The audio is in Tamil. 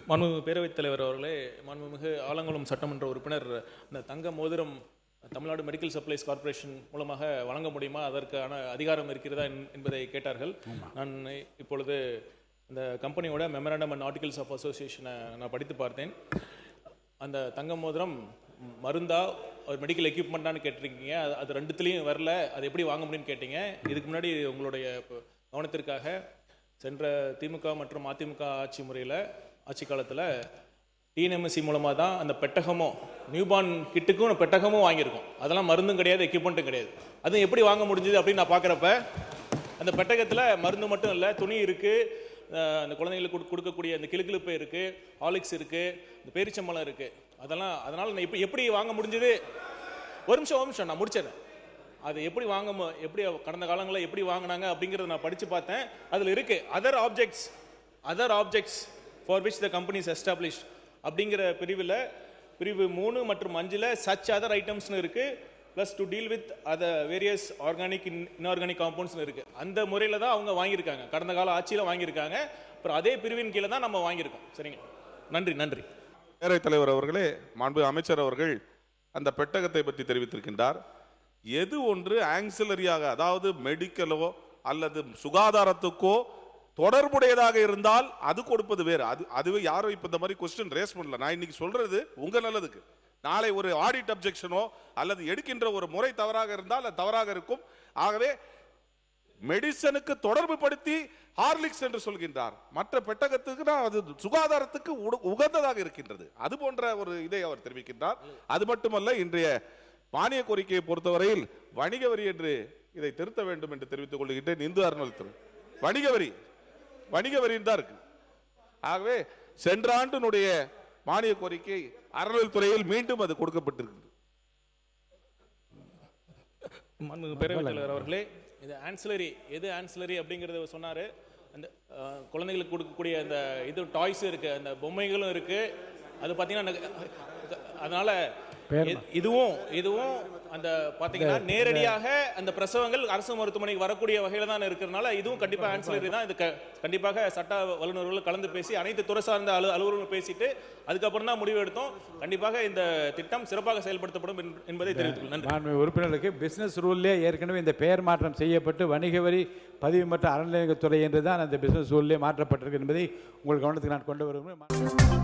மாண்புமிகு பேரவைத் தலைவர் அவர்களே, மாண்புமிகு ஆலங்குளம் சட்டமன்ற உறுப்பினர் இந்த தங்க மோதிரம் தமிழ்நாடு மெடிக்கல் சப்ளைஸ் கார்ப்பரேஷன் மூலமாக வழங்க முடியுமா, அதற்கான அதிகாரம் இருக்கிறதா என்பதை கேட்டார்கள். நான் இப்பொழுது இந்த கம்பெனியோட மெமரண்டம் அண்ட் ஆர்டிகல்ஸ் ஆஃப் அசோசியேஷனை நான் படித்து பார்த்தேன். அந்த தங்க மோதிரம் மருந்தா ஒரு மெடிக்கல் எக்யூப்மெண்ட்டானு கேட்டிருக்கீங்க. அது ரெண்டுத்துலேயும் வரல, அது எப்படி வாங்க முடியும்னு கேட்டீங்க. இதுக்கு முன்னாடி உங்களுடைய கவனத்திற்காக சென்ற திமுக மற்றும் அதிமுக ஆட்சி காலத்தில் டிஎன்எம்எஸ்சி மூலமாக தான் அந்த பெட்டகமும் நியூபார்ன் கிட்டுக்கும் பெட்டகமும் வாங்கியிருக்கோம். அதெல்லாம் மருந்தும் கிடையாது, எக்யூப்மெண்ட்டும் கிடையாது. அதுவும் எப்படி வாங்க முடிஞ்சுது அப்படின்னு நான் பார்க்குறப்ப அந்த பெட்டகத்தில் மருந்து மட்டும் இல்லை, துணி இருக்குது, அந்த குழந்தைங்களுக்கு கொடுக்கக்கூடிய அந்த கிளுகிழுப்பு இருக்குது, ஹாலிக்ஸ் இருக்குது, இந்த பேரிச்சம்பழம் இருக்குது. அதனால் நான் எப்படி வாங்க முடிஞ்சது? ஒரு நிமிஷம் நான் முடிச்சிடறேன். அது எப்படி கடந்த காலங்களில் எப்படி வாங்கினாங்க அப்படிங்கிறத நான் படித்து பார்த்தேன். அதில் இருக்குது other objects for which the company is established அப்படிங்கிற பிரிவு 3 மற்றும் 5 சச் அதர் ஐட்டம்ஸ்னு இருக்குது, plus to deal with other various organic inorganic காம்பவுண்ட்ஸ்னு இருக்குது. அந்த முறையில் தான் அவங்க வாங்கியிருக்காங்க, கடந்த கால ஆட்சியில் வாங்கியிருக்காங்க. அப்புறம் அதே பிரிவின் கீழே தான் நம்ம வாங்கியிருக்கோம். சரிங்க, நன்றி. பேரவைத் தலைவர் அவர்களே, மாண்பு அமைச்சர் அவர்கள் அந்த பெட்டகத்தை பற்றி தெரிவித்திருக்கின்றார். எது ஒன்று ஆக்சிலரியாக, அதாவது மெடிக்கலோ அல்லது சுகாதாரத்துக்கோ தொடர்புடையதாக இருந்தால் அது கொடுப்பது வேறு. அதுவே யாரும் இப்ப இந்த மாதிரி கொஸ்டின் ரேஸ் பண்ணல. நான் இன்னைக்கு சொல்றது உங்க நல்லதுக்கு. நாளை ஒரு ஆடிட் அப்ஜெக்ஷனோ அல்லது எடுக்கின்ற ஒரு முறை தவறாக இருந்தால் அது தவறாக இருக்கும். ஆகவே மெடிசனுக்கு தொடர்பு படுத்தி ஹார்லிக்ஸ் என்று சொல்கின்றார். மற்ற பெட்டகத்துக்கு அது சுகாதாரத்துக்கு உகந்ததாக இருக்கின்றது. அது போன்ற ஒரு இதை அவர் தெரிவிக்கின்றார். அது மட்டுமல்ல, இன்றைய மானிய கோரிக்கையை பொறுத்தவரையில் வணிக வரி என்று இதை திருத்த வேண்டும் என்று தெரிவித்துக் கொள்கின்றேன். இந்து அறநிலையத்துறை வணிக வரியின் தான் இருக்கு. ஆகவே சென்ற ஆண்டினுடைய மானிய கோரிக்கை அறநிலையத்துறையில் மீண்டும் அது கொடுக்கப்பட்டிருக்கு. பேரவைத் தலைவர் அவர்களே, இது ஆன்சிலரி அப்படிங்கறத சொன்னாரு. அந்த குழந்தைகளுக்கு கொடுக்கக்கூடிய அந்த இது டாய்ஸ் இருக்கு, அந்த பொம்மைகளும் இருக்கு. அது பாத்தீங்கன்னா அதனால இதுவும் அந்த பாத்தீங்கன்னா நேரடியாக அந்த பிரசவங்கள் அரசு மருத்துவமனைக்கு வரக்கூடிய வகையில தான் இருக்கிறதுனால இதுவும் கண்டிப்பா ஆன்சிலரி தான். இது கண்டிப்பாக சட்ட வல்லுநர்கள் கலந்து பேசி அனைத்து துறை சார்ந்த அலுவலர்கள் பேசிட்டு அதுக்கப்புறம் தான் முடிவு எடுத்தோம். கண்டிப்பாக இந்த திட்டம் சிறப்பாக செயல்படுத்தப்படும் என்பதை தெரிவித்துக் நன்றி. உறுப்பினர்களுக்கு பிசினஸ் ரூல்லே ஏற்கனவே இந்த பெயர் மாற்றம் செய்யப்பட்டு வணிக வரி பதிவு மற்றும் அறநிலையத்துறை என்றுதான் அந்த பிசினஸ் ரூல்லே மாற்றப்பட்டிருக்கு என்பதை உங்கள் கவனத்துக்கு நான் கொண்டு வருகிறேன்.